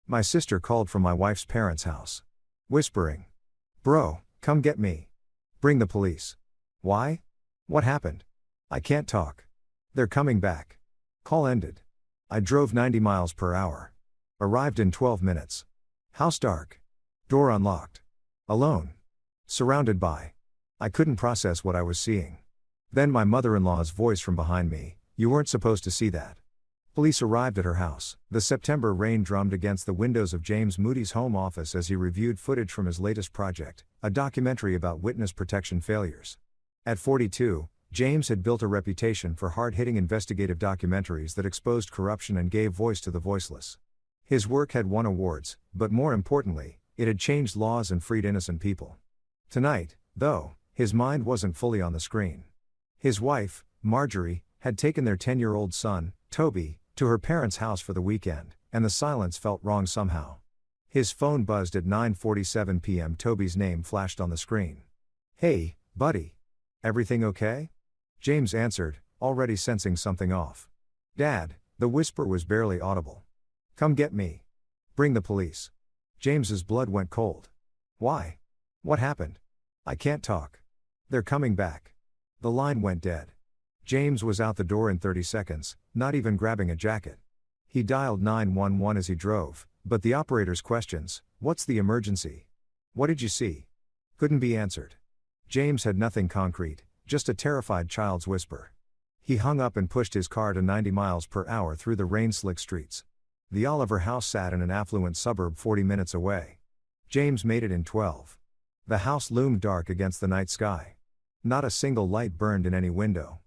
My sister called from my wife's parents' house. Whispering. Bro, come get me. Bring the police. Why? What happened? I can't talk. They're coming back. Call ended. I drove 90 miles per hour. Arrived in 12 minutes. House dark. Door unlocked. Alone. Surrounded by. I couldn't process what I was seeing. Then my mother-in-law's voice from behind me, you weren't supposed to see that. Police arrived at her house. The September rain drummed against the windows of James Moody's home office as he reviewed footage from his latest project, a documentary about witness protection failures. At 42, James had built a reputation for hard-hitting investigative documentaries that exposed corruption and gave voice to the voiceless. His work had won awards, but more importantly, it had changed laws and freed innocent people. Tonight, though, his mind wasn't fully on the screen. His wife, Marjorie, had taken their 10-year-old son, Toby, to her parents' house for the weekend, and the silence felt wrong somehow. His phone buzzed at 9:47 p.m. Toby's name flashed on the screen. Hey, buddy. Everything okay? James answered, already sensing something off. Dad, the whisper was barely audible. Come get me. Bring the police. James's blood went cold. Why? What happened? I can't talk. They're coming back. The line went dead. James was out the door in 30 seconds, not even grabbing a jacket. He dialed 911 as he drove, but the operator's questions, what's the emergency? What did you see? Couldn't be answered. James had nothing concrete, just a terrified child's whisper. He hung up and pushed his car to 90 miles per hour through the rain-slick streets. The Oliver house sat in an affluent suburb 40 minutes away. James made it in 12. The house loomed dark against the night sky. Not a single light burned in any window.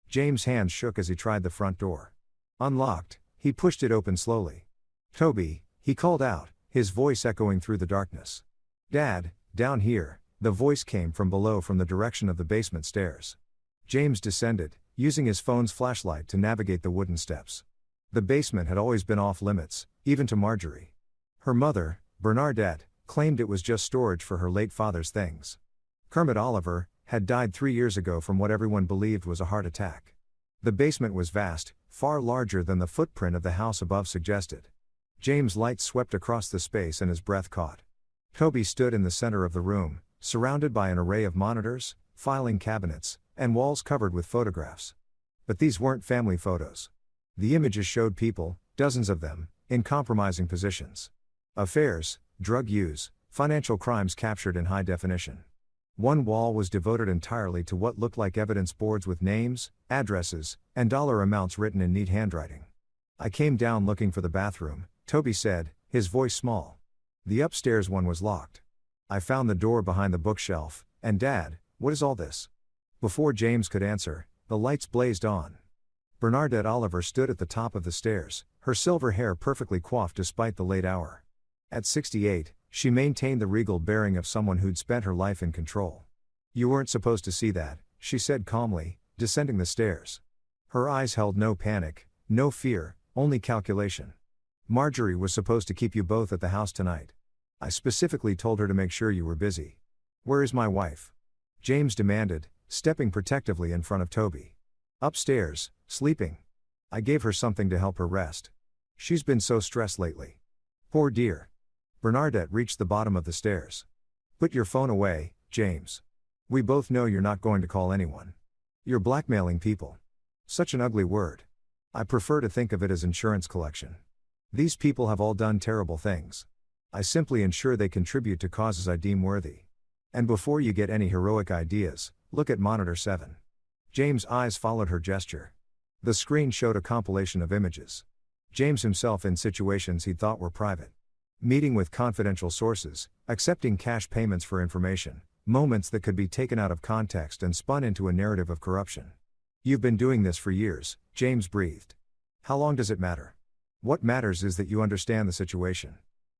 James' hands shook as he tried the front door. Unlocked, he pushed it open slowly. Toby, he called out, his voice echoing through the darkness. Dad, down here, the voice came from below from the direction of the basement stairs. James descended, using his phone's flashlight to navigate the wooden steps. The basement had always been off limits, even to Marjorie. Her mother, Bernadette, claimed it was just storage for her late father's things. Kermit Oliver had died 3 years ago from what everyone believed was a heart attack. The basement was vast, far larger than the footprint of the house above suggested. James' light swept across the space and his breath caught. Toby stood in the center of the room, surrounded by an array of monitors, filing cabinets, and walls covered with photographs. But these weren't family photos. The images showed people, dozens of them, in compromising positions. Affairs, drug use, financial crimes captured in high definition. One wall was devoted entirely to what looked like evidence boards with names, addresses, and dollar amounts written in neat handwriting. I came down looking for the bathroom, Toby said, his voice small. The upstairs one was locked. I found the door behind the bookshelf, and Dad, what is all this? Before James could answer, the lights blazed on. Bernadette Oliver stood at the top of the stairs, her silver hair perfectly coiffed despite the late hour. At 68, she maintained the regal bearing of someone who'd spent her life in control. You weren't supposed to see that, she said calmly, descending the stairs. Her eyes held no panic, no fear, only calculation. Marjorie was supposed to keep you both at the house tonight. I specifically told her to make sure you were busy. Where is my wife? James demanded, stepping protectively in front of Toby. Upstairs, sleeping. I gave her something to help her rest. She's been so stressed lately. Poor dear. Bernadette reached the bottom of the stairs. Put your phone away, James. We both know you're not going to call anyone. You're blackmailing people. Such an ugly word. I prefer to think of it as insurance collection. These people have all done terrible things. I simply ensure they contribute to causes I deem worthy. And before you get any heroic ideas, look at Monitor 7. James' eyes followed her gesture. The screen showed a compilation of images. James himself in situations he thought were private. Meeting with confidential sources, accepting cash payments for information, moments that could be taken out of context and spun into a narrative of corruption. You've been doing this for years, James breathed. How long does it matter? What matters is that you understand the situation.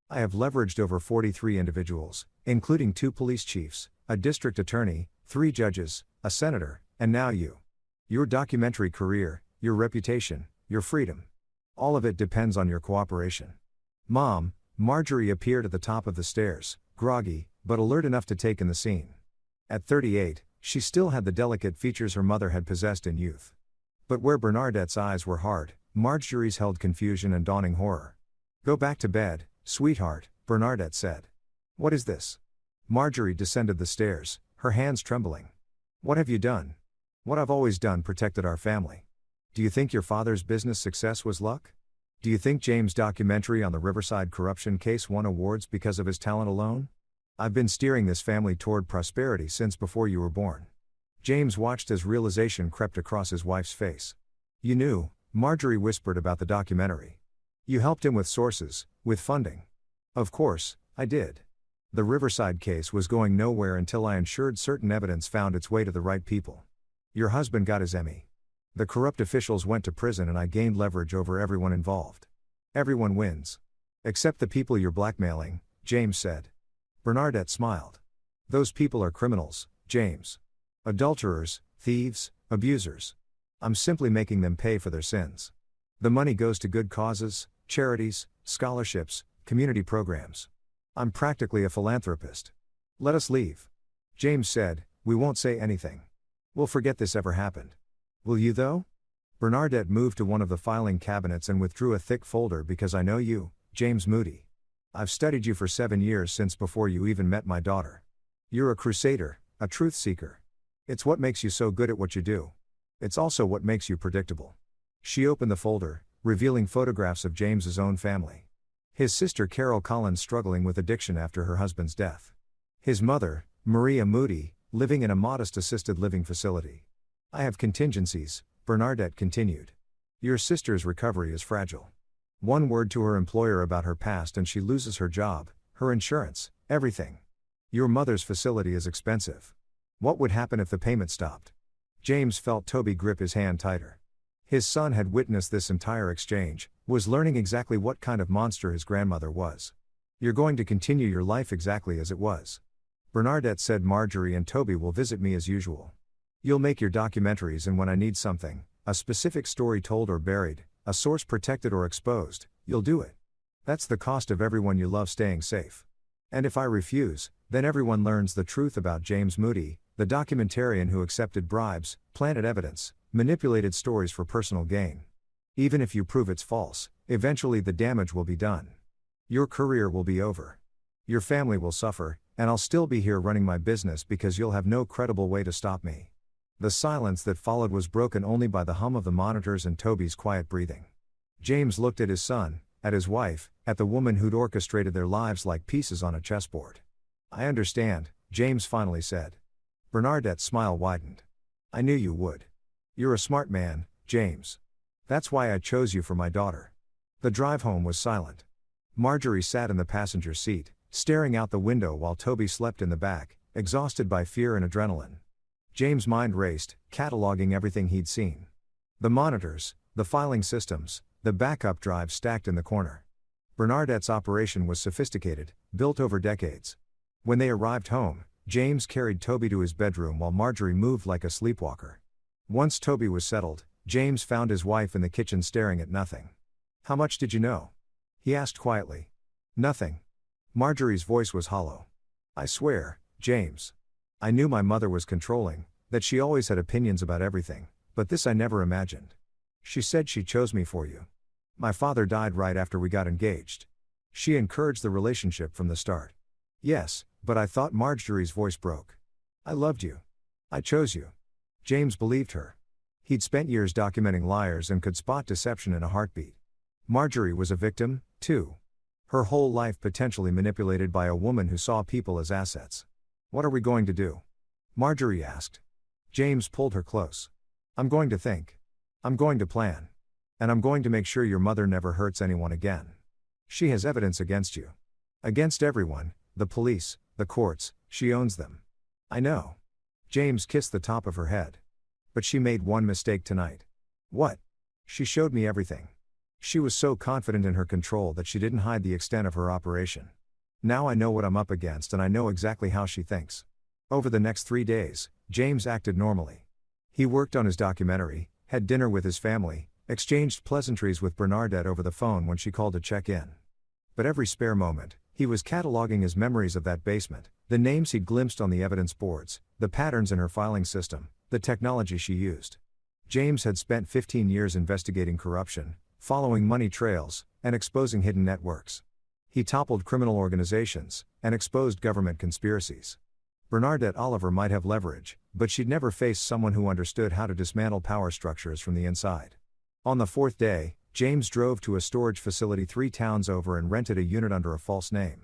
I have leveraged over 43 individuals, including 2 police chiefs, a district attorney, 3 judges, a senator, and now you. Your documentary career, your reputation, your freedom. All of it depends on your cooperation. Mom, Marjorie appeared at the top of the stairs, groggy, but alert enough to take in the scene. At 38, she still had the delicate features her mother had possessed in youth. But where Bernadette's eyes were hard, Marjorie's held confusion and dawning horror. Go back to bed, Sweetheart, Bernadette said. What is this? Marjorie descended the stairs, her hands trembling. What have you done? What I've always done protected our family. Do you think your father's business success was luck? Do you think James' documentary on the Riverside corruption case won awards because of his talent alone? I've been steering this family toward prosperity since before you were born. James watched as realization crept across his wife's face. You knew, Marjorie whispered about the documentary. You helped him with sources, with funding. Of course, I did. The Riverside case was going nowhere until I ensured certain evidence found its way to the right people. Your husband got his Emmy. The corrupt officials went to prison and I gained leverage over everyone involved. Everyone wins. Except the people you're blackmailing, James said. Bernadette smiled. Those people are criminals, James. Adulterers, thieves, abusers. I'm simply making them pay for their sins. The money goes to good causes, charities, scholarships, community programs. I'm practically a philanthropist. Let us leave. James said, we won't say anything. We'll forget this ever happened. Will you though? Bernadette moved to one of the filing cabinets and withdrew a thick folder. Because I know you, James Moody. I've studied you for 7 years since before you even met my daughter. You're a crusader, a truth seeker. It's what makes you so good at what you do. It's also what makes you predictable. She opened the folder, revealing photographs of James's own family. His sister Carol Collins struggling with addiction after her husband's death. His mother, Maria Moody, living in a modest assisted living facility. I have contingencies, Bernadette continued. Your sister's recovery is fragile. One word to her employer about her past and she loses her job, her insurance, everything. Your mother's facility is expensive. What would happen if the payment stopped? James felt Toby grip his hand tighter. His son had witnessed this entire exchange, was learning exactly what kind of monster his grandmother was. You're going to continue your life exactly as it was. Bernadette said Marjorie and Toby will visit me as usual. You'll make your documentaries and when I need something, a specific story told or buried, a source protected or exposed, you'll do it. That's the cost of everyone you love staying safe. And if I refuse, then everyone learns the truth about James Moody, the documentarian who accepted bribes, planted evidence, manipulated stories for personal gain. Even if you prove it's false, eventually the damage will be done. Your career will be over. Your family will suffer, and I'll still be here running my business because you'll have no credible way to stop me. The silence that followed was broken only by the hum of the monitors and Toby's quiet breathing. James looked at his son, at his wife, at the woman who'd orchestrated their lives like pieces on a chessboard. I understand, James finally said. Bernadette's smile widened. I knew you would. You're a smart man, James. That's why I chose you for my daughter. The drive home was silent. Marjorie sat in the passenger seat, staring out the window while Toby slept in the back, exhausted by fear and adrenaline. James' mind raced, cataloging everything he'd seen. The monitors, the filing systems, the backup drive stacked in the corner. Bernadette's operation was sophisticated, built over decades. When they arrived home, James carried Toby to his bedroom while Marjorie moved like a sleepwalker. Once Toby was settled, James found his wife in the kitchen staring at nothing. How much did you know? He asked quietly. Nothing. Marjorie's voice was hollow. I swear, James. I knew my mother was controlling, that she always had opinions about everything, but this I never imagined. She said she chose me for you. My father died right after we got engaged. She encouraged the relationship from the start. Yes, but I thought. Marjorie's voice broke. I loved you. I chose you. James believed her. He'd spent years documenting liars and could spot deception in a heartbeat. Marjorie was a victim, too. Her whole life potentially manipulated by a woman who saw people as assets. What are we going to do? Marjorie asked. James pulled her close. I'm going to think. I'm going to plan. And I'm going to make sure your mother never hurts anyone again. She has evidence against you. Against everyone, the police, the courts, she owns them. I know. James kissed the top of her head. But she made one mistake tonight. What? She showed me everything. She was so confident in her control that she didn't hide the extent of her operation. Now I know what I'm up against and I know exactly how she thinks. Over the next 3 days, James acted normally. He worked on his documentary, had dinner with his family, exchanged pleasantries with Bernadette over the phone when she called to check in. But every spare moment, he was cataloging his memories of that basement, the names he'd glimpsed on the evidence boards, the patterns in her filing system, the technology she used. James had spent 15 years investigating corruption, following money trails, and exposing hidden networks. He toppled criminal organizations and exposed government conspiracies. Bernadette Oliver might have leverage, but she'd never faced someone who understood how to dismantle power structures from the inside. On the fourth day, James drove to a storage facility 3 towns over and rented a unit under a false name.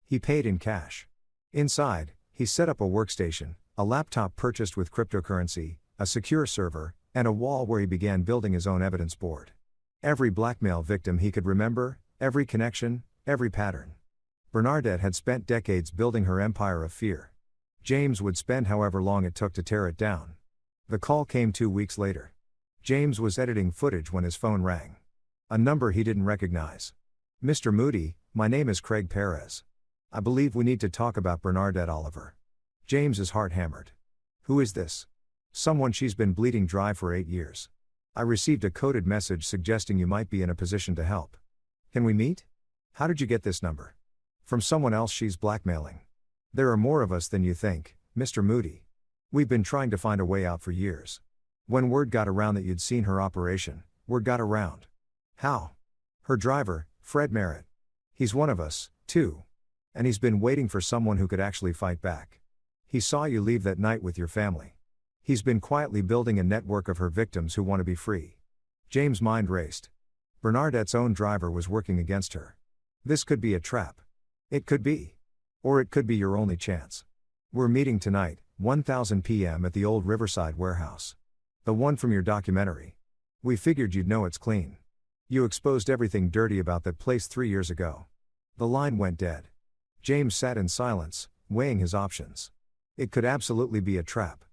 He paid in cash. Inside, he set up a workstation, a laptop purchased with cryptocurrency, a secure server, and a wall where he began building his own evidence board. Every blackmail victim he could remember, every connection, every pattern. Bernadette had spent decades building her empire of fear. James would spend however long it took to tear it down. The call came 2 weeks later. James was editing footage when his phone rang. A number he didn't recognize. "Mr. Moody, my name is Craig Perez. I believe we need to talk about Bernadette Oliver." James's heart hammered. "Who is this?" "Someone she's been bleeding dry for 8 years. I received a coded message suggesting you might be in a position to help. Can we meet?" "How did you get this number?" "From someone else she's blackmailing. There are more of us than you think, Mr. Moody. We've been trying to find a way out for years. When word got around that you'd seen her operation, word got around." "How?" "Her driver, Fred Merritt. He's one of us, too. And he's been waiting for someone who could actually fight back. He saw you leave that night with your family. He's been quietly building a network of her victims who want to be free." James' mind raced. Bernadette's own driver was working against her. This could be a trap. It could be. Or it could be your only chance. "We're meeting tonight, 1000 p.m. at the old Riverside warehouse. The one from your documentary. We figured you'd know it's clean. You exposed everything dirty about that place 3 years ago." The line went dead. James sat in silence, weighing his options. It could absolutely be a trap.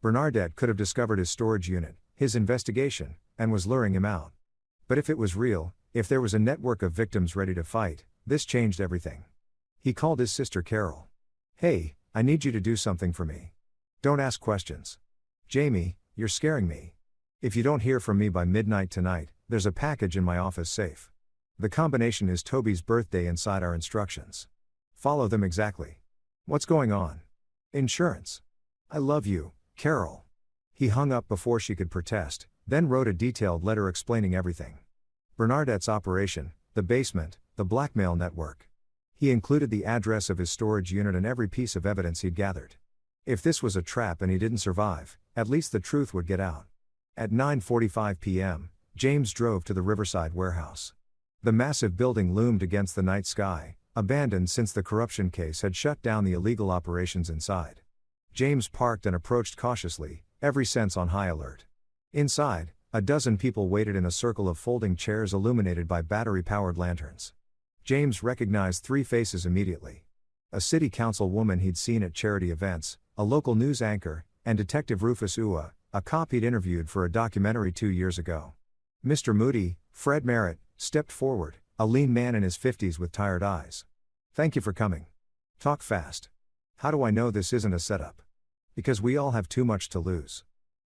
Bernadette could have discovered his storage unit, his investigation, and was luring him out. But if it was real, if there was a network of victims ready to fight, this changed everything. He called his sister Carol. "Hey, I need you to do something for me. Don't ask questions." "Jamie, you're scaring me. If you don't hear from me by midnight tonight, there's a package in my office safe. The combination is Toby's birthday inside our instructions. Follow them exactly." "What's going on?" "Insurance." "I love you, Carol." He hung up before she could protest, then wrote a detailed letter explaining everything. Bernadette's operation, the basement, the blackmail network. He included the address of his storage unit and every piece of evidence he'd gathered. If this was a trap and he didn't survive, at least the truth would get out. At 9:45 p.m., James drove to the Riverside warehouse. The massive building loomed against the night sky, abandoned since the corruption case had shut down the illegal operations inside. James parked and approached cautiously, every sense on high alert. Inside, a dozen people waited in a circle of folding chairs illuminated by battery-powered lanterns. James recognized 3 faces immediately. A city council woman he'd seen at charity events, a local news anchor, and Detective Rufus Ua, a cop he'd interviewed for a documentary 2 years ago. Mr. Moody, Fred Merritt, stepped forward, a lean man in his 50s with tired eyes. "Thank you for coming. Talk fast. How do I know this isn't a setup?" "Because we all have too much to lose."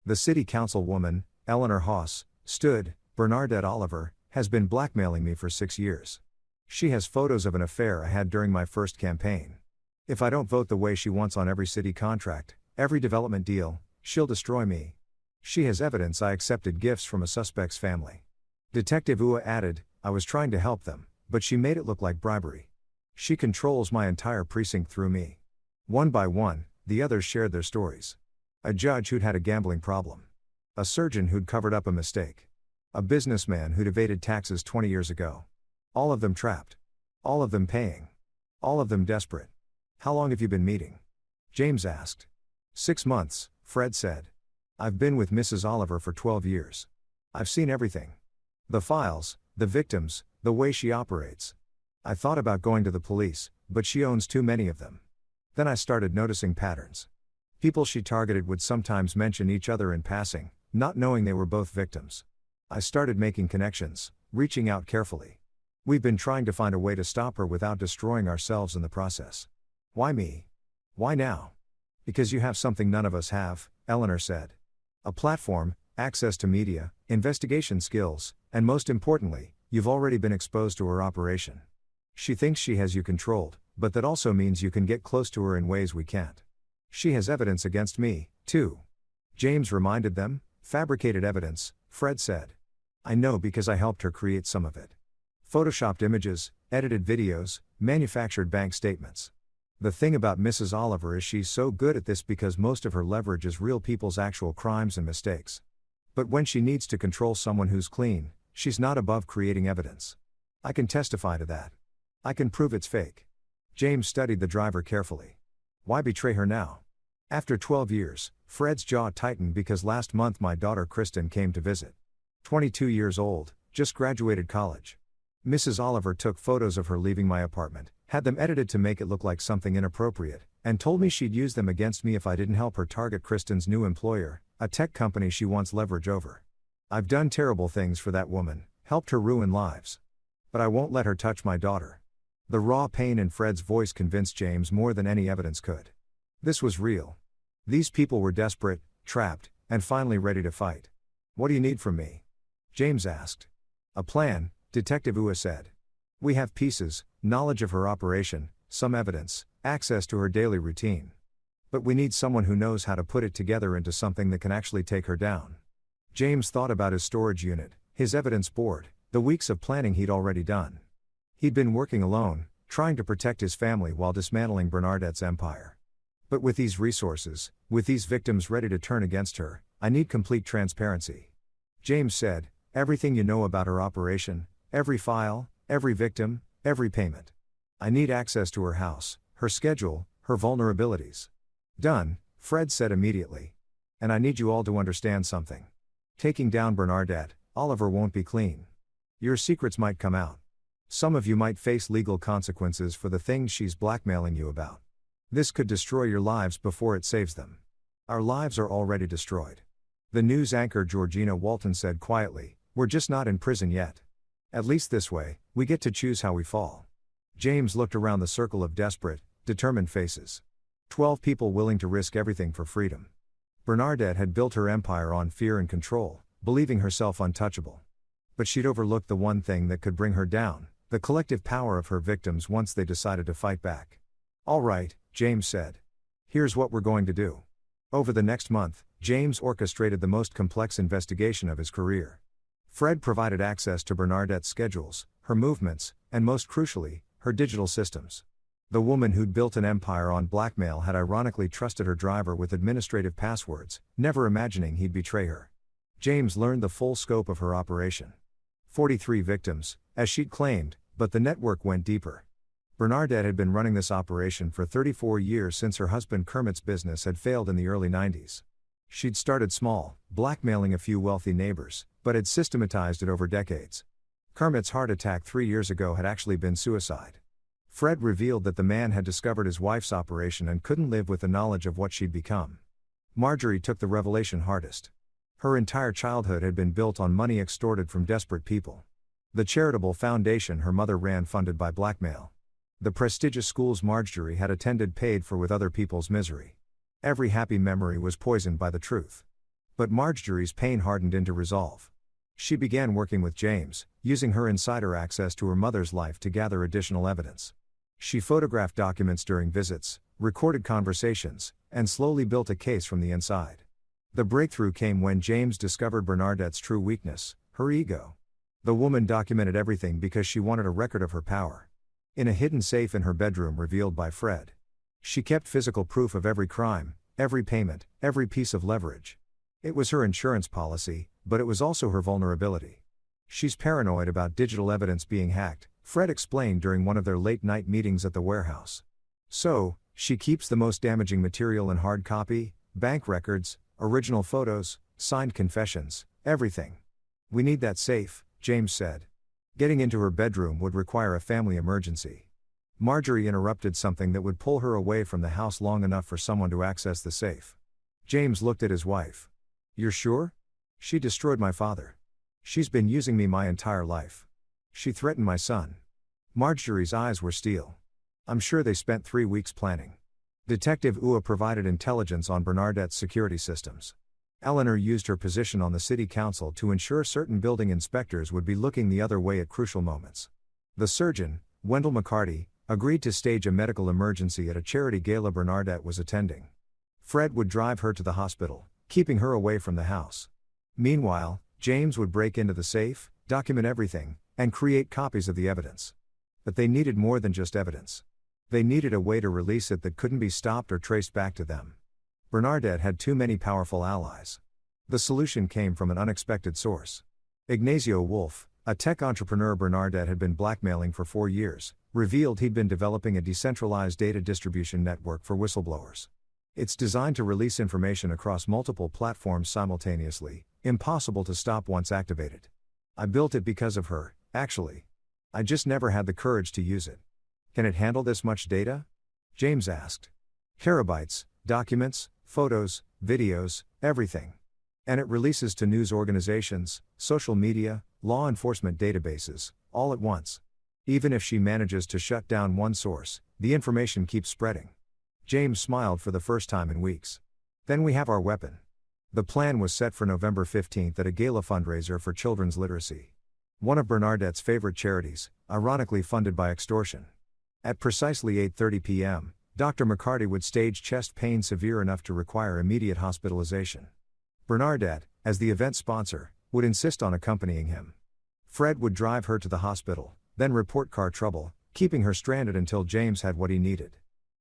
The city council woman, Eleanor Haas, stood. "Bernadette Oliver has been blackmailing me for 6 years. She has photos of an affair I had during my first campaign. If I don't vote the way she wants on every city contract, every development deal, she'll destroy me. She has evidence I accepted gifts from a suspect's family." Detective Ua added, "I was trying to help them, but she made it look like bribery. She controls my entire precinct through me." One by one, the others shared their stories. A judge who'd had a gambling problem. A surgeon who'd covered up a mistake. A businessman who'd evaded taxes 20 years ago. All of them trapped. All of them paying. All of them desperate. "How long have you been meeting?" James asked. 6 months, Fred said. "I've been with Mrs. Oliver for 12 years. I've seen everything. The files, the victims, the way she operates. I thought about going to the police, but she owns too many of them. Then I started noticing patterns. People she targeted would sometimes mention each other in passing, not knowing they were both victims. I started making connections, reaching out carefully. We've been trying to find a way to stop her without destroying ourselves in the process." "Why me? Why now?" "Because you have something none of us have," Eleanor said. "A platform, access to media, investigation skills, and most importantly, you've already been exposed to her operation. She thinks she has you controlled, but that also means you can get close to her in ways we can't. She has evidence against me, too." James reminded them. "Fabricated evidence," Fred said. "I know because I helped her create some of it. Photoshopped images, edited videos, manufactured bank statements. The thing about Mrs. Oliver is she's so good at this because most of her leverage is real people's actual crimes and mistakes. But when she needs to control someone who's clean, she's not above creating evidence. I can testify to that. I can prove it's fake. James studied the driver carefully. Why betray her now? After 12 years, Fred's jaw tightened because last month my daughter Kristen came to visit. 22 years old, just graduated college. Mrs. Oliver took photos of her leaving my apartment, had them edited to make it look like something inappropriate, and told me she'd use them against me if I didn't help her target Kristen's new employer, a tech company she wants leverage over. I've done terrible things for that woman, helped her ruin lives. But I won't let her touch my daughter. The raw pain in Fred's voice convinced James more than any evidence could. This was real. These people were desperate, trapped, and finally ready to fight. What do you need from me? James asked. A plan, Detective Ua said. We have pieces, knowledge of her operation, some evidence, access to her daily routine. But we need someone who knows how to put it together into something that can actually take her down. James thought about his storage unit, his evidence board, the weeks of planning he'd already done. He'd been working alone, trying to protect his family while dismantling Bernadette's empire. But with these resources, with these victims ready to turn against her, I need complete transparency. James said, everything you know about her operation, every file, every victim, every payment. I need access to her house, her schedule, her vulnerabilities. Done, Fred said immediately. And I need you all to understand something. Taking down Bernadette, Oliver won't be clean. Your secrets might come out. Some of you might face legal consequences for the things she's blackmailing you about. This could destroy your lives before it saves them. Our lives are already destroyed. The news anchor Georgina Walton said quietly, we're just not in prison yet. At least this way, we get to choose how we fall. James looked around the circle of desperate, determined faces. 12 people willing to risk everything for freedom. Bernadette had built her empire on fear and control, believing herself untouchable. But she'd overlooked the one thing that could bring her down, the collective power of her victims once they decided to fight back. All right, James said. Here's what we're going to do. Over the next month, James orchestrated the most complex investigation of his career. Fred provided access to Bernadette's schedules, her movements, and most crucially, her digital systems. The woman who'd built an empire on blackmail had ironically trusted her driver with administrative passwords, never imagining he'd betray her. James learned the full scope of her operation. 43 victims, as she'd claimed, but the network went deeper. Bernadette had been running this operation for 34 years since her husband Kermit's business had failed in the early 90s. She'd started small, blackmailing a few wealthy neighbors, but had systematized it over decades. Kermit's heart attack 3 years ago had actually been suicide. Fred revealed that the man had discovered his wife's operation and couldn't live with the knowledge of what she'd become. Marjorie took the revelation hardest. Her entire childhood had been built on money extorted from desperate people. The charitable foundation her mother ran funded by blackmail. The prestigious schools Marjorie had attended paid for with other people's misery. Every happy memory was poisoned by the truth. But Marjorie's pain hardened into resolve. She began working with James, using her insider access to her mother's life to gather additional evidence. She photographed documents during visits, recorded conversations, and slowly built a case from the inside. The breakthrough came when James discovered Bernadette's true weakness, her ego. The woman documented everything because she wanted a record of her power. In a hidden safe in her bedroom revealed by Fred. She kept physical proof of every crime, every payment, every piece of leverage. It was her insurance policy, but it was also her vulnerability. She's paranoid about digital evidence being hacked, Fred explained during one of their late-night meetings at the warehouse. So, she keeps the most damaging material in hard copy, bank records, original photos, signed confessions, everything. We need that safe, James said. Getting into her bedroom would require a family emergency. Marjorie interrupted something that would pull her away from the house long enough for someone to access the safe. James looked at his wife. You're sure? She destroyed my father. She's been using me my entire life. She threatened my son. Marjorie's eyes were steel. I'm sure they spent 3 weeks planning. Detective Ua provided intelligence on Bernadette's security systems. Eleanor used her position on the city council to ensure certain building inspectors would be looking the other way at crucial moments. The surgeon, Wendell McCarty, agreed to stage a medical emergency at a charity gala Bernadette was attending. Fred would drive her to the hospital, keeping her away from the house. Meanwhile, James would break into the safe, document everything, and create copies of the evidence. But they needed more than just evidence. They needed a way to release it that couldn't be stopped or traced back to them. Bernadette had too many powerful allies. The solution came from an unexpected source. Ignacio Wolf, a tech entrepreneur Bernadette had been blackmailing for 4 years, revealed he'd been developing a decentralized data distribution network for whistleblowers. It's designed to release information across multiple platforms simultaneously, impossible to stop once activated. I built it because of her, actually. I just never had the courage to use it. Can it handle this much data? James asked. Terabytes, documents, photos, videos, everything. And it releases to news organizations, social media, law enforcement databases, all at once. Even if she manages to shut down one source, the information keeps spreading. James smiled for the first time in weeks. Then we have our weapon. The plan was set for November 15th at a gala fundraiser for children's literacy. One of Bernadette's favorite charities, ironically funded by extortion. At precisely 8:30 p.m., Dr. McCarty would stage chest pain severe enough to require immediate hospitalization. Bernadette, as the event sponsor, would insist on accompanying him. Fred would drive her to the hospital, then report car trouble, keeping her stranded until James had what he needed.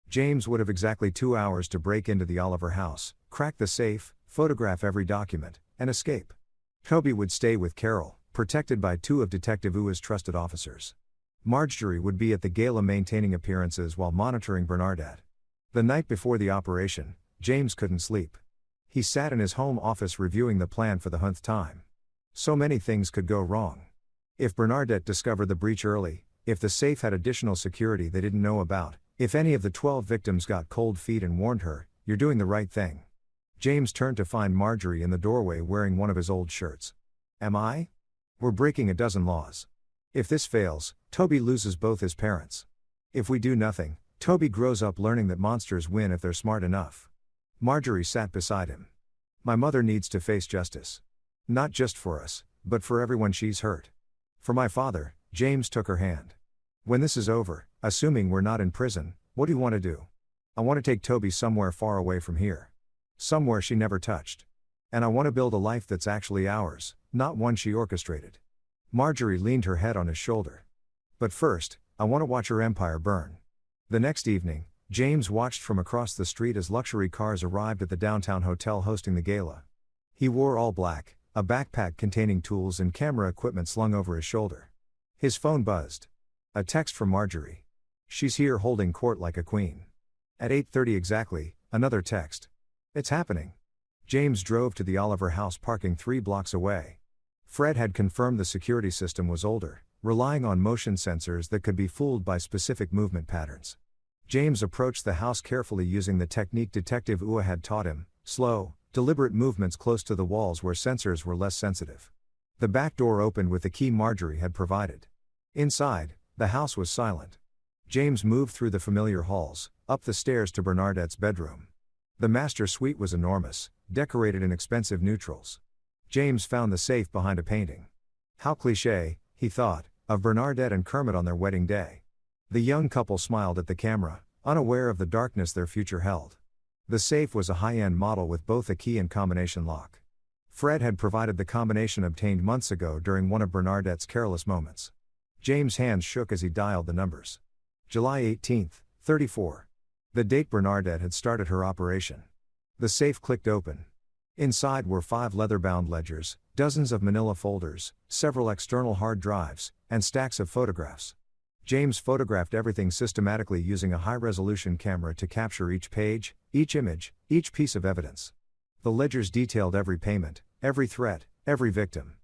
James would have exactly 2 hours to break into the Oliver house, crack the safe, photograph every document, and escape. Toby would stay with Carol, protected by 2 of Detective Ua's trusted officers. Marjorie would be at the gala maintaining appearances while monitoring Bernadette. The night before the operation, James couldn't sleep. He sat in his home office reviewing the plan for the 100th time. So many things could go wrong. If Bernadette discovered the breach early, if the safe had additional security they didn't know about, if any of the 12 victims got cold feet and warned her, "You're doing the right thing." James turned to find Marjorie in the doorway wearing one of his old shirts. Am I? We're breaking a dozen laws. If this fails, Toby loses both his parents. If we do nothing, Toby grows up learning that monsters win if they're smart enough. Marjorie sat beside him. My mother needs to face justice. Not just for us, but for everyone she's hurt. For my father, James took her hand. When this is over, assuming we're not in prison, what do you want to do? I want to take Toby somewhere far away from here. Somewhere she never touched. And I want to build a life that's actually ours, not one she orchestrated. Marjorie leaned her head on his shoulder. But first, I want to watch her empire burn. The next evening, James watched from across the street as luxury cars arrived at the downtown hotel hosting the gala. He wore all black, a backpack containing tools and camera equipment slung over his shoulder. His phone buzzed. A text from Marjorie. She's here holding court like a queen. At 8:30 exactly, another text. It's happening. James drove to the Oliver house parking 3 blocks away. Fred had confirmed the security system was older, relying on motion sensors that could be fooled by specific movement patterns. James approached the house carefully using the technique Detective Ua had taught him, slow, deliberate movements close to the walls where sensors were less sensitive. The back door opened with the key Marjorie had provided. Inside, the house was silent. James moved through the familiar halls, up the stairs to Bernadette's bedroom. The master suite was enormous, decorated in expensive neutrals. James found the safe behind a painting. How cliché, he thought, of Bernadette and Kermit on their wedding day. The young couple smiled at the camera, unaware of the darkness their future held. The safe was a high-end model with both a key and combination lock. Fred had provided the combination obtained months ago during one of Bernadette's careless moments. James' hands shook as he dialed the numbers. July 18, 34. The date Bernadette had started her operation. The safe clicked open. Inside were 5 leather-bound ledgers, dozens of manila folders, several external hard drives, and stacks of photographs. James photographed everything systematically using a high-resolution camera to capture each page, each image, each piece of evidence. The ledgers detailed every payment, every threat, every victim.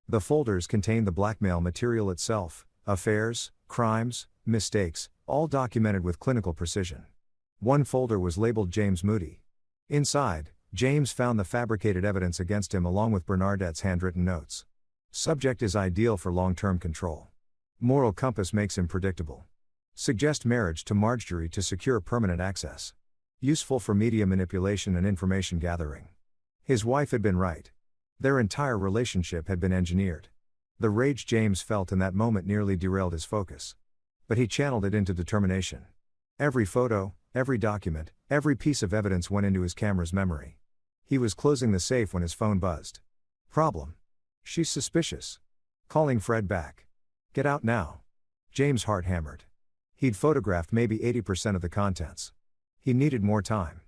The folders contained the blackmail material itself, affairs, crimes, mistakes, all documented with clinical precision. One folder was labeled James Moody. Inside, James found the fabricated evidence against him along with Bernadette's handwritten notes. Subject is ideal for long-term control. Moral compass makes him predictable. Suggest marriage to Marjorie to secure permanent access. Useful for media manipulation and information gathering. His wife had been right. Their entire relationship had been engineered. The rage James felt in that moment nearly derailed his focus. But he channeled it into determination. Every photo, every document, every piece of evidence went into his camera's memory. He was closing the safe when his phone buzzed. Problem. She's suspicious. Calling Fred back. Get out now. James' heart hammered. He'd photographed maybe 80% of the contents. He needed more time.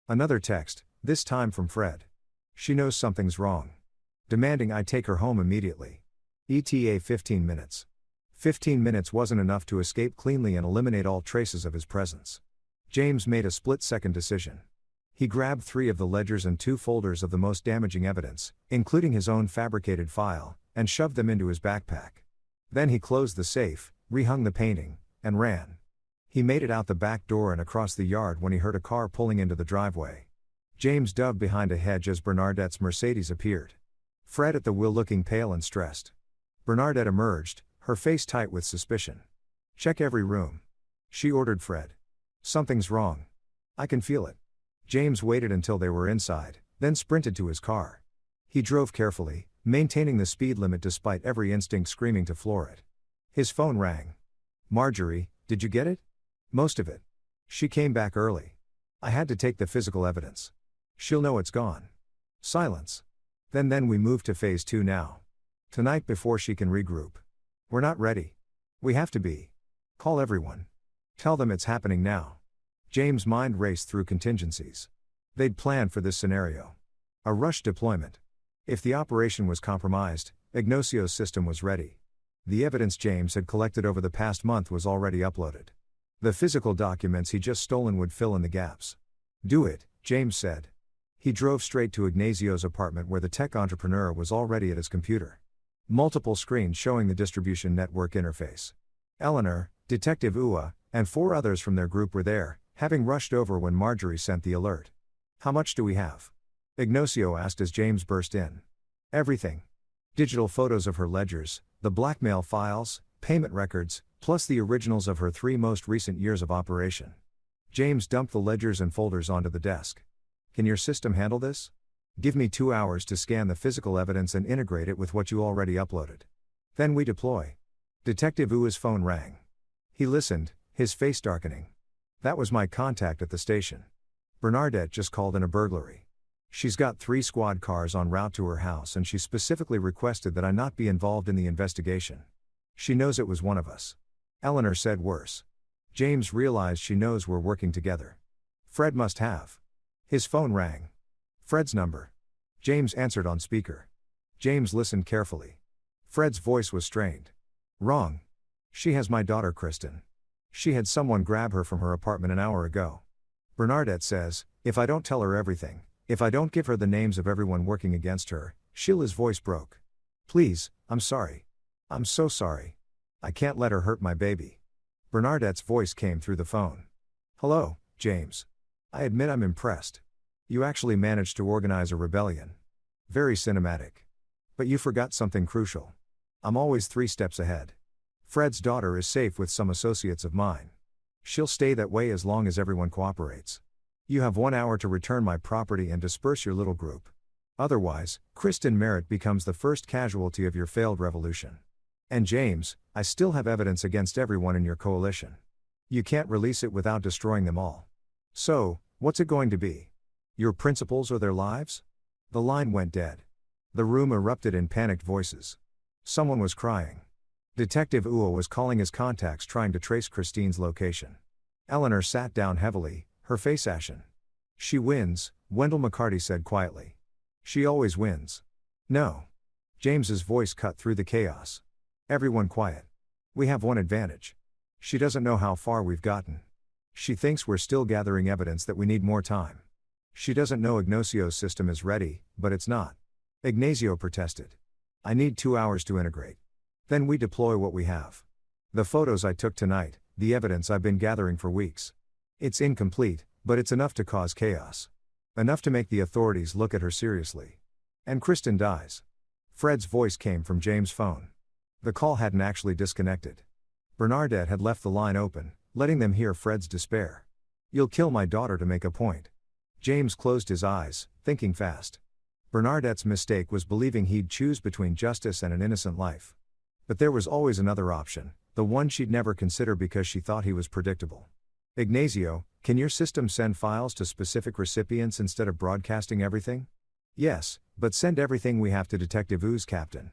Another text, this time from Fred. She knows something's wrong. Demanding I take her home immediately. ETA 15 minutes. 15 minutes wasn't enough to escape cleanly and eliminate all traces of his presence. James made a split-second decision. He grabbed 3 of the ledgers and 2 folders of the most damaging evidence, including his own fabricated file, and shoved them into his backpack. Then he closed the safe, rehung the painting, and ran. He made it out the back door and across the yard when he heard a car pulling into the driveway. James dove behind a hedge as Bernadette's Mercedes appeared. Fred at the wheel looking pale and stressed. Bernadette emerged, her face tight with suspicion. Check every room. She ordered Fred. Something's wrong. I can feel it. James waited until they were inside, then sprinted to his car. He drove carefully, maintaining the speed limit despite every instinct screaming to floor it. His phone rang. Marjorie, did you get it? Most of it. She came back early. I had to take the physical evidence. She'll know it's gone. Silence. Then we move to phase 2 now. Tonight before she can regroup. We're not ready. We have to be. Call everyone. Tell them it's happening now. James' mind raced through contingencies. They'd planned for this scenario. A rush deployment. If the operation was compromised, Ignacio's system was ready. The evidence James had collected over the past month was already uploaded. The physical documents he'd just stolen would fill in the gaps. Do it, James said. He drove straight to Ignacio's apartment where the tech entrepreneur was already at his computer. Multiple screens showing the distribution network interface. Eleanor, Detective Ua, and 4 others from their group were there, having rushed over when Marjorie sent the alert. How much do we have? Ignacio asked as James burst in. Everything. Digital photos of her ledgers, the blackmail files, payment records, plus the originals of her 3 most recent years of operation. James dumped the ledgers and folders onto the desk. Can your system handle this? Give me 2 hours to scan the physical evidence and integrate it with what you already uploaded. Then we deploy. Detective Ua's phone rang. He listened, his face darkening. That was my contact at the station. Bernadette just called in a burglary. She's got 3 squad cars en route to her house and she specifically requested that I not be involved in the investigation. She knows it was one of us. Eleanor said worse. James realized she knows we're working together. Fred must have. His phone rang. Fred's number. James answered on speaker. James listened carefully. Fred's voice was strained. Wrong. She has my daughter Kristen. She had someone grab her from her apartment an hour ago. Bernadette says, if I don't tell her everything, if I don't give her the names of everyone working against her, Sheila's voice broke. Please, I'm sorry. I'm so sorry. I can't let her hurt my baby. Bernadette's voice came through the phone. Hello, James. I admit I'm impressed. You actually managed to organize a rebellion. Very cinematic. But you forgot something crucial. I'm always 3 steps ahead. Fred's daughter is safe with some associates of mine. She'll stay that way as long as everyone cooperates. You have 1 hour to return my property and disperse your little group. Otherwise, Kristen Merritt becomes the first casualty of your failed revolution. And James, I still have evidence against everyone in your coalition. You can't release it without destroying them all. So, what's it going to be? Your principles or their lives? The line went dead. The room erupted in panicked voices. Someone was crying. Detective Ua was calling his contacts trying to trace Christine's location. Eleanor sat down heavily, her face ashen. She wins, Wendell McCarty said quietly. She always wins. No. James's voice cut through the chaos. Everyone quiet. We have one advantage. She doesn't know how far we've gotten. She thinks we're still gathering evidence that we need more time. She doesn't know Ignacio's system is ready, but it's not. Ignacio protested. I need 2 hours to integrate. Then we deploy what we have. The photos I took tonight, the evidence I've been gathering for weeks. It's incomplete, but it's enough to cause chaos. Enough to make the authorities look at her seriously. And Kristen dies. Fred's voice came from James' phone. The call hadn't actually disconnected. Bernadette had left the line open, letting them hear Fred's despair. You'll kill my daughter to make a point. James closed his eyes, thinking fast. Bernadette's mistake was believing he'd choose between justice and an innocent life. But there was always another option, the one she'd never consider because she thought he was predictable. Ignacio, can your system send files to specific recipients instead of broadcasting everything? Yes, but send everything we have to Detective U's captain.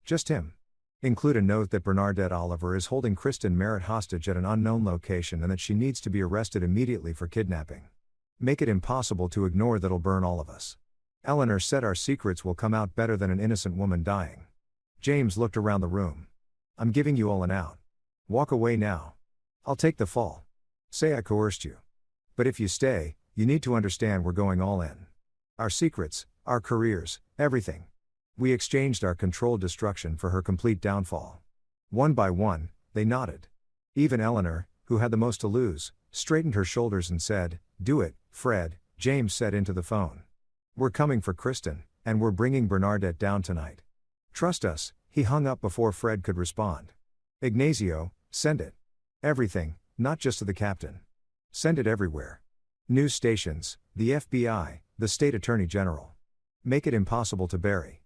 Just him. Include a note that Bernadette Oliver is holding Kristen Merritt hostage at an unknown location and that she needs to be arrested immediately for kidnapping. Make it impossible to ignore that'll burn all of us. Eleanor said our secrets will come out better than an innocent woman dying. James looked around the room. I'm giving you all an out. Walk away now. I'll take the fall. Say I coerced you. But if you stay, you need to understand we're going all in. Our secrets, our careers, everything. We exchanged our controlled destruction for her complete downfall. One by one, they nodded. Even Eleanor, who had the most to lose, straightened her shoulders and said, "Do it, Fred," James said into the phone. "We're coming for Kristen, and we're bringing Bernadette down tonight. Trust us." He hung up before Fred could respond. "Ignazio, send it. Everything, not just to the captain. Send it everywhere. News stations, the FBI, the state attorney general. Make it impossible to bury."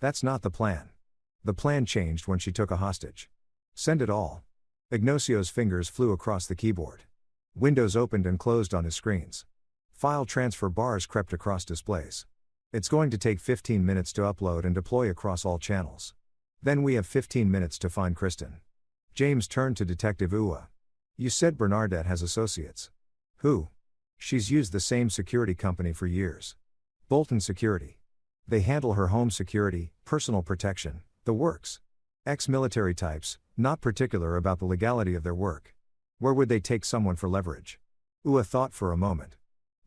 That's not the plan. The plan changed when she took a hostage. Send it all. Ignacio's fingers flew across the keyboard. Windows opened and closed on his screens. File transfer bars crept across displays. It's going to take 15 minutes to upload and deploy across all channels. Then we have 15 minutes to find Kristen. James turned to Detective Ua. You said Bernadette has associates. Who? She's used the same security company for years. Bolton Security. They handle her home security, personal protection, the works. Ex-military types, not particular about the legality of their work. Where would they take someone for leverage? Ua thought for a moment.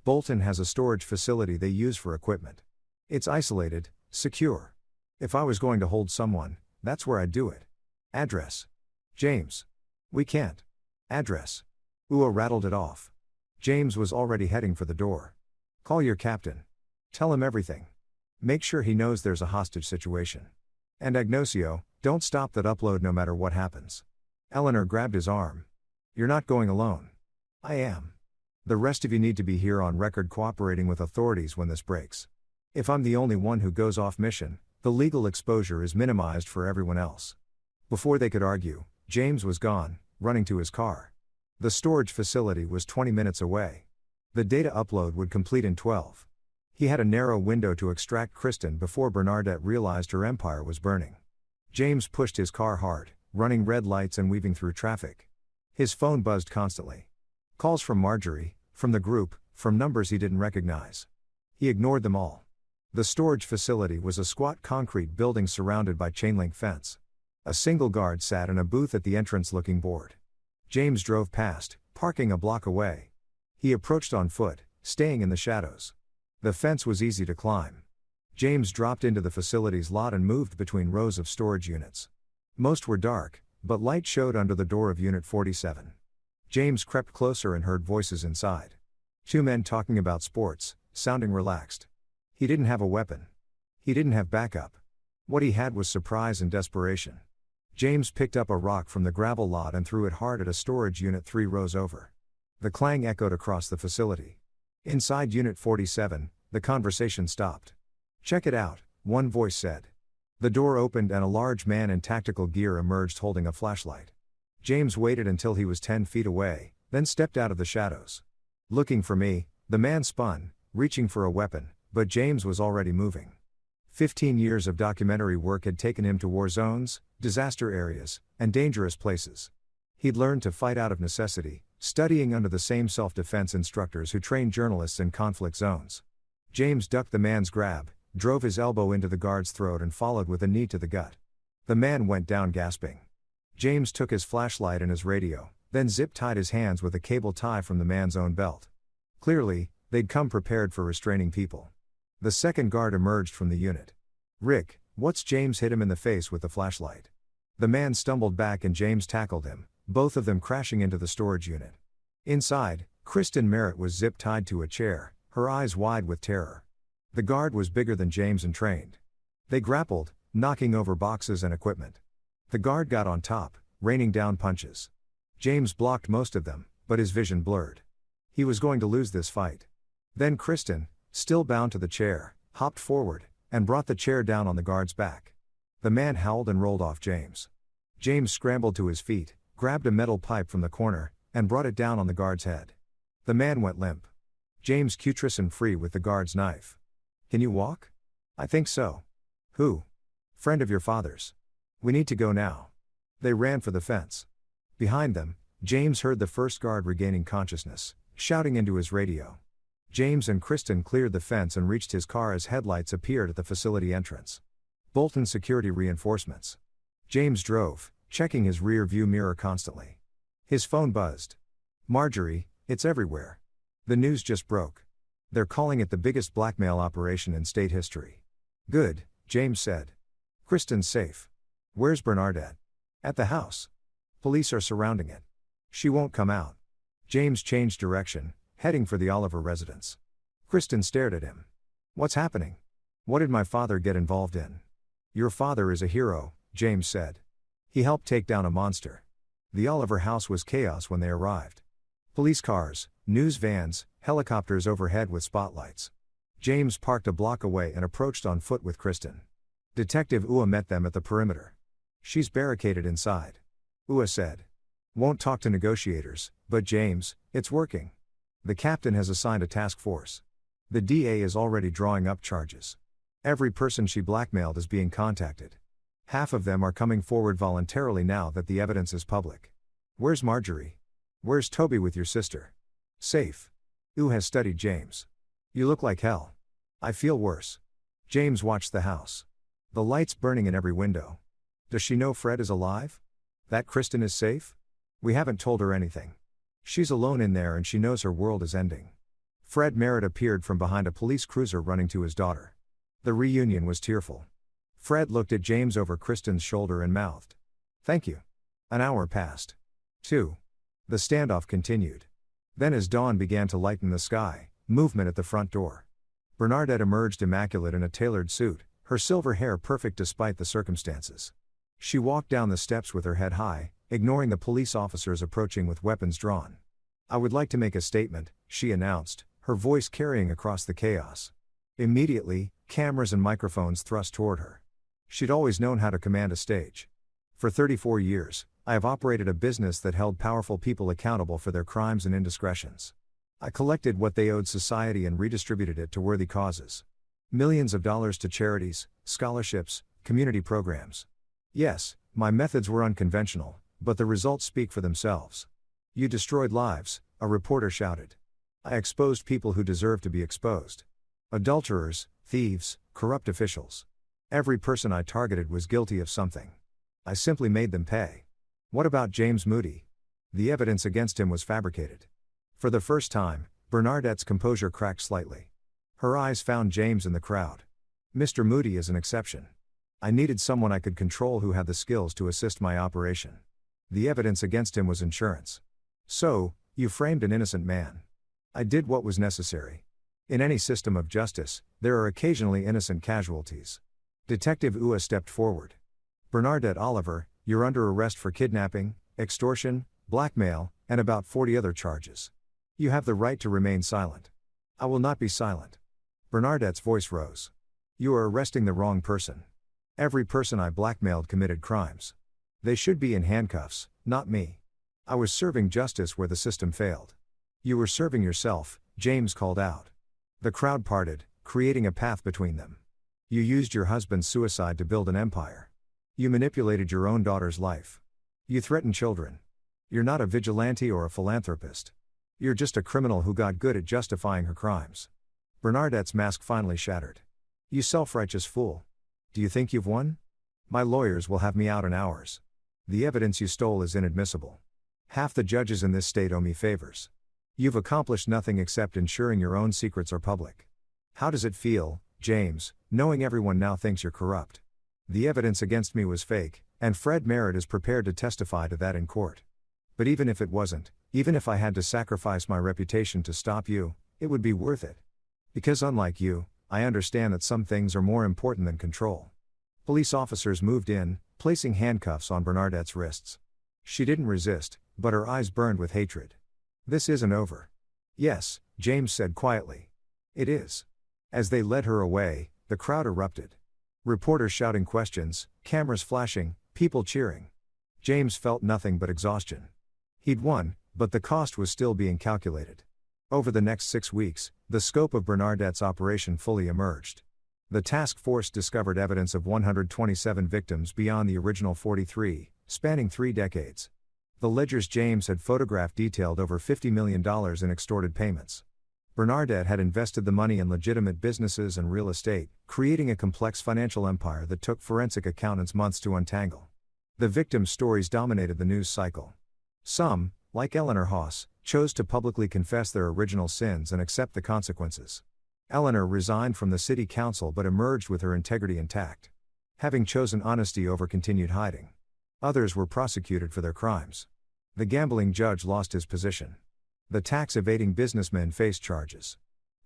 Bolton has a storage facility they use for equipment. It's isolated, secure. If I was going to hold someone, that's where I'd do it. Address. James. We can't. Address. Ua rattled it off. James was already heading for the door. Call your captain. Tell him everything. Make sure he knows there's a hostage situation. And Ignacio, don't stop that upload no matter what happens. Eleanor grabbed his arm. You're not going alone. I am. The rest of you need to be here on record cooperating with authorities when this breaks. If I'm the only one who goes off mission, the legal exposure is minimized for everyone else. Before they could argue, James was gone, running to his car. The storage facility was 20 minutes away. The data upload would complete in 12. He had a narrow window to extract Kristen before Bernadette realized her empire was burning. James pushed his car hard, running red lights and weaving through traffic. His phone buzzed constantly. Calls from Marjorie, from the group, from numbers he didn't recognize. He ignored them all. The storage facility was a squat concrete building surrounded by chain-link fence. A single guard sat in a booth at the entrance looking bored. James drove past, parking a block away. He approached on foot, staying in the shadows. The fence was easy to climb. James dropped into the facility's lot and moved between rows of storage units. Most were dark, but light showed under the door of Unit 47. James crept closer and heard voices inside. Two men talking about sports, sounding relaxed. He didn't have a weapon. He didn't have backup. What he had was surprise and desperation. James picked up a rock from the gravel lot and threw it hard at a storage unit 3 rows over. The clang echoed across the facility. Inside Unit 47, the conversation stopped. Check it out, one voice said. The door opened and a large man in tactical gear emerged holding a flashlight. James waited until he was 10 feet away, then stepped out of the shadows. Looking for me, the man spun, reaching for a weapon, but James was already moving. 15 years of documentary work had taken him to war zones, disaster areas, and dangerous places. He'd learned to fight out of necessity, studying under the same self-defense instructors who trained journalists in conflict zones. James ducked the man's grab, drove his elbow into the guard's throat and followed with a knee to the gut. The man went down gasping. James took his flashlight and his radio, then zip-tied his hands with a cable tie from the man's own belt. Clearly, they'd come prepared for restraining people. The second guard emerged from the unit. Rick, what's James hit him in the face with the flashlight. The man stumbled back and James tackled him, both of them crashing into the storage unit. Inside, Kristen Merritt was zip-tied to a chair, her eyes wide with terror. The guard was bigger than James and trained. They grappled, knocking over boxes and equipment. The guard got on top, raining down punches. James blocked most of them, but his vision blurred. He was going to lose this fight. Then Kristen, still bound to the chair, hopped forward, and brought the chair down on the guard's back. The man howled and rolled off James. James scrambled to his feet, grabbed a metal pipe from the corner, and brought it down on the guard's head. The man went limp. James cutress free with the guard's knife. Can you walk? I think so. Who? Friend of your father's. We need to go now. They ran for the fence. Behind them, James heard the first guard regaining consciousness, shouting into his radio. James and Kristen cleared the fence and reached his car as headlights appeared at the facility entrance. Bolton security reinforcements. James drove, checking his rear view mirror constantly. His phone buzzed. Marjorie, it's everywhere. The news just broke. They're calling it the biggest blackmail operation in state history. Good, James said. Kristen's safe. Where's Bernadette? At the house. Police are surrounding it. She won't come out. James changed direction, heading for the Oliver residence. Kristen stared at him. What's happening? What did my father get involved in? Your father is a hero, James said. He helped take down a monster. The Oliver house was chaos when they arrived. Police cars, news vans, helicopters overhead with spotlights. James parked a block away and approached on foot with Kristen. Detective Ua met them at the perimeter. She's barricaded inside. Ua said. Won't talk to negotiators, but James, it's working. The captain has assigned a task force. The DA is already drawing up charges. Every person she blackmailed is being contacted. Half of them are coming forward voluntarily now that the evidence is public. Where's Marjorie? Where's Toby with your sister? Safe. Ua has studied James. You look like hell. I feel worse. James watched the house. The lights burning in every window. Does she know Fred is alive? That Kristen is safe? We haven't told her anything. She's alone in there and she knows her world is ending. Fred Merritt appeared from behind a police cruiser running to his daughter. The reunion was tearful. Fred looked at James over Kristen's shoulder and mouthed. Thank you. An hour passed. 2. The standoff continued. Then as dawn began to lighten the sky, movement at the front door. Bernadette emerged immaculate in a tailored suit, her silver hair perfect despite the circumstances. She walked down the steps with her head high, ignoring the police officers approaching with weapons drawn. I would like to make a statement, she announced, her voice carrying across the chaos. Immediately, cameras and microphones thrust toward her. She'd always known how to command a stage. For 34 years, I have operated a business that held powerful people accountable for their crimes and indiscretions. I collected what they owed society and redistributed it to worthy causes. Millions of dollars to charities, scholarships, community programs. Yes, my methods were unconventional, but the results speak for themselves. You destroyed lives, a reporter shouted. I exposed people who deserve to be exposed. Adulterers, thieves, corrupt officials. Every person I targeted was guilty of something. I simply made them pay. What about James Moody? The evidence against him was fabricated. For the first time, Bernadette's composure cracked slightly. Her eyes found James in the crowd. Mr. Moody is an exception. I needed someone I could control who had the skills to assist my operation. The evidence against him was insurance. So, you framed an innocent man. I did what was necessary. In any system of justice, there are occasionally innocent casualties. Detective Ua stepped forward. Bernadette Oliver, you're under arrest for kidnapping, extortion, blackmail, and about 40 other charges. You have the right to remain silent. I will not be silent. Bernadette's voice rose. You are arresting the wrong person. Every person I blackmailed committed crimes. They should be in handcuffs, not me. I was serving justice where the system failed. You were serving yourself, James called out. The crowd parted, creating a path between them. You used your husband's suicide to build an empire. You manipulated your own daughter's life. You threatened children. You're not a vigilante or a philanthropist. You're just a criminal who got good at justifying her crimes. Bernadette's mask finally shattered. You self-righteous fool. Do you think you've won? My lawyers will have me out in hours. The evidence you stole is inadmissible. Half the judges in this state owe me favors. You've accomplished nothing except ensuring your own secrets are public. How does it feel, James, knowing everyone now thinks you're corrupt? The evidence against me was fake, and Fred Merritt is prepared to testify to that in court. But even if it wasn't, even if I had to sacrifice my reputation to stop you, it would be worth it. Because unlike you, I understand that some things are more important than control. Police officers moved in, placing handcuffs on Bernadette's wrists. She didn't resist, but her eyes burned with hatred. This isn't over. Yes, James said quietly. It is. As they led her away, the crowd erupted. Reporters shouting questions, cameras flashing, people cheering. James felt nothing but exhaustion. He'd won, but the cost was still being calculated. Over the next 6 weeks, the scope of Bernadette's operation fully emerged. The task force discovered evidence of 127 victims beyond the original 43, spanning 3 decades. The ledgers James had photographed detailed over $50 million in extorted payments. Bernadette had invested the money in legitimate businesses and real estate, creating a complex financial empire that took forensic accountants months to untangle. The victims' stories dominated the news cycle. Some, like Eleanor Haas, chose to publicly confess their original sins and accept the consequences. Eleanor resigned from the city council but emerged with her integrity intact, having chosen honesty over continued hiding. Others were prosecuted for their crimes. The gambling judge lost his position. The tax-evading businessmen faced charges.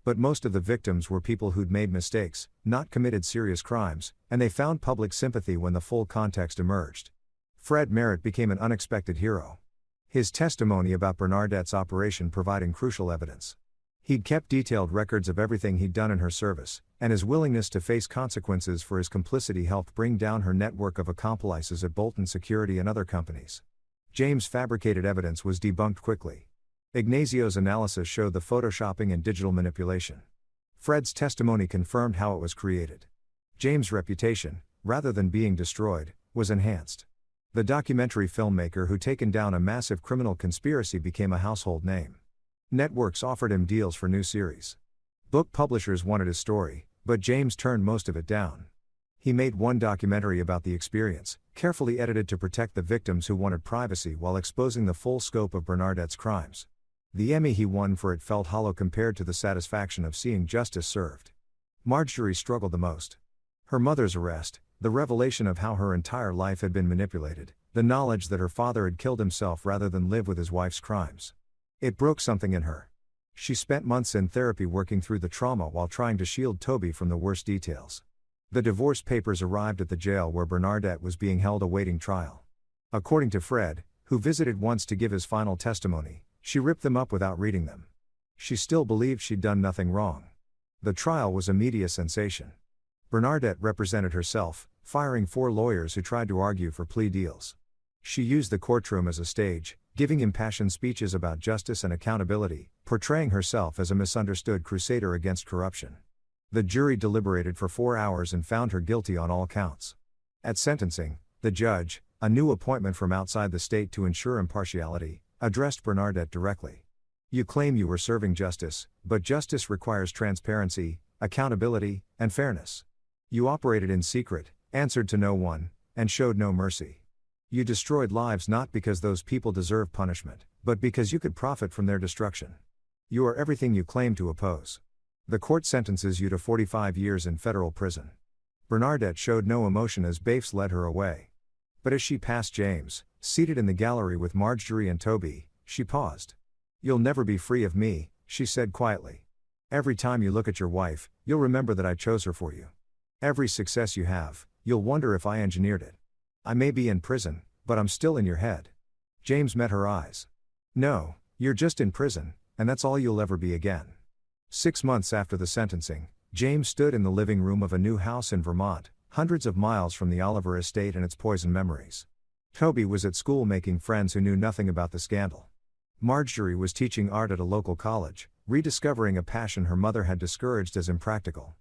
But most of the victims were people who'd made mistakes, not committed serious crimes, and they found public sympathy when the full context emerged. Fred Merritt became an unexpected hero. His testimony about Bernadette's operation providing crucial evidence. He'd kept detailed records of everything he'd done in her service, and his willingness to face consequences for his complicity helped bring down her network of accomplices at Bolton Security and other companies. James' fabricated evidence was debunked quickly. Ignazio's analysis showed the photoshopping and digital manipulation. Fred's testimony confirmed how it was created. James' reputation, rather than being destroyed, was enhanced. The documentary filmmaker who taken down a massive criminal conspiracy became a household name. Networks offered him deals for new series. Book publishers wanted his story, but James turned most of it down. He made one documentary about the experience, carefully edited to protect the victims who wanted privacy while exposing the full scope of Bernadette's crimes. The Emmy he won for it felt hollow compared to the satisfaction of seeing justice served. Marjorie struggled the most. Her mother's arrest, the revelation of how her entire life had been manipulated, the knowledge that her father had killed himself rather than live with his wife's crimes. It broke something in her. She spent months in therapy working through the trauma while trying to shield Toby from the worst details. The divorce papers arrived at the jail where Bernadette was being held awaiting trial. According to Fred, who visited once to give his final testimony, she ripped them up without reading them. She still believed she'd done nothing wrong. The trial was a media sensation. Bernadette represented herself, firing 4 lawyers who tried to argue for plea deals. She used the courtroom as a stage, giving impassioned speeches about justice and accountability, portraying herself as a misunderstood crusader against corruption. The jury deliberated for 4 hours and found her guilty on all counts. At sentencing, the judge, a new appointment from outside the state to ensure impartiality, addressed Bernadette directly. "You claim you were serving justice, but justice requires transparency, accountability, and fairness. You operated in secret, answered to no one, and showed no mercy. You destroyed lives not because those people deserve punishment, but because you could profit from their destruction. You are everything you claim to oppose." The court sentences you to 45 years in federal prison. Bernadette showed no emotion as Baifs led her away. But as she passed James, seated in the gallery with Marjorie and Toby, she paused. "You'll never be free of me," she said quietly. "Every time you look at your wife, you'll remember that I chose her for you. Every success you have, you'll wonder if I engineered it. I may be in prison, but I'm still in your head." James met her eyes. "No, you're just in prison, and that's all you'll ever be again." 6 months after the sentencing, James stood in the living room of a new house in Vermont, hundreds of miles from the Oliver estate and its poisoned memories. Toby was at school making friends who knew nothing about the scandal. Marjorie was teaching art at a local college, rediscovering a passion her mother had discouraged as impractical.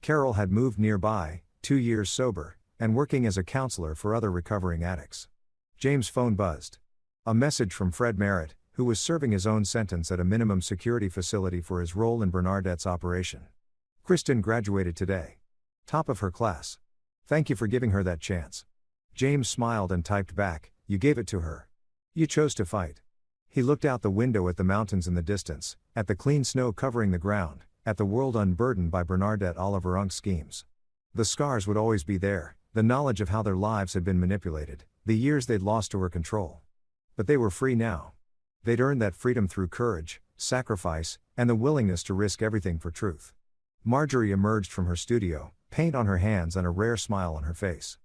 Carol had moved nearby, 2 years sober, and working as a counselor for other recovering addicts. James' phone buzzed. A message from Fred Merritt, who was serving his own sentence at a minimum security facility for his role in Bernadette's operation. "Kristen graduated today. Top of her class. Thank you for giving her that chance." James smiled and typed back, "You gave it to her. You chose to fight." He looked out the window at the mountains in the distance, at the clean snow covering the ground, at the world unburdened by Bernadette Oliver Unk's schemes. The scars would always be there, the knowledge of how their lives had been manipulated, the years they'd lost to her control. But they were free now. They'd earned that freedom through courage, sacrifice, and the willingness to risk everything for truth. Marjorie emerged from her studio, paint on her hands and a rare smile on her face.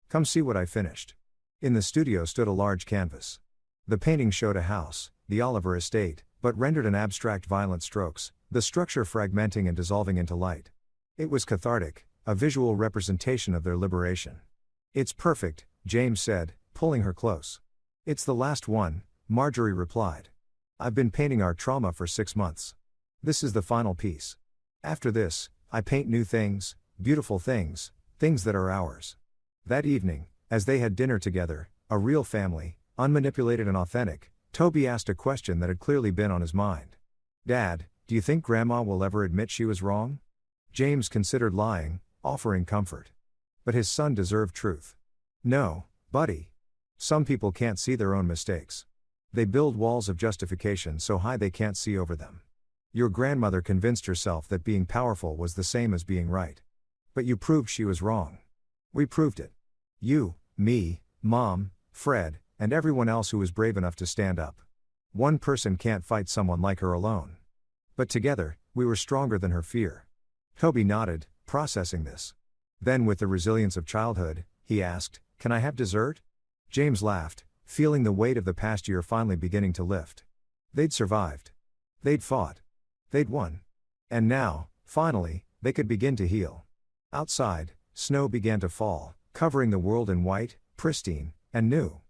"Come see what I finished." In the studio stood a large canvas. The painting showed a house, the Oliver estate, but rendered in abstract violent strokes, the structure fragmenting and dissolving into light. It was cathartic, a visual representation of their liberation. "It's perfect," James said, pulling her close. "It's the last one," Marjorie replied. "I've been painting our trauma for 6 months. This is the final piece. After this, I paint new things, beautiful things, things that are ours. That evening, as they had dinner together, a real family, unmanipulated and authentic, Toby asked a question that had clearly been on his mind. Dad, do you think Grandma will ever admit she was wrong? James considered lying, offering comfort. But his son deserved truth. No, buddy. Some people can't see their own mistakes. They build walls of justification so high they can't see over them. Your grandmother convinced herself that being powerful was the same as being right. But you proved she was wrong. We proved it. You, me, Mom, Fred, and everyone else who was brave enough to stand up. One person can't fight someone like her alone. But together, we were stronger than her fear. Toby nodded, processing this. Then with the resilience of childhood, he asked, "Can I have dessert?" James laughed, feeling the weight of the past year finally beginning to lift. They'd survived. They'd fought. They'd won. And now, finally, they could begin to heal. Outside, snow began to fall, covering the world in white, pristine, and new.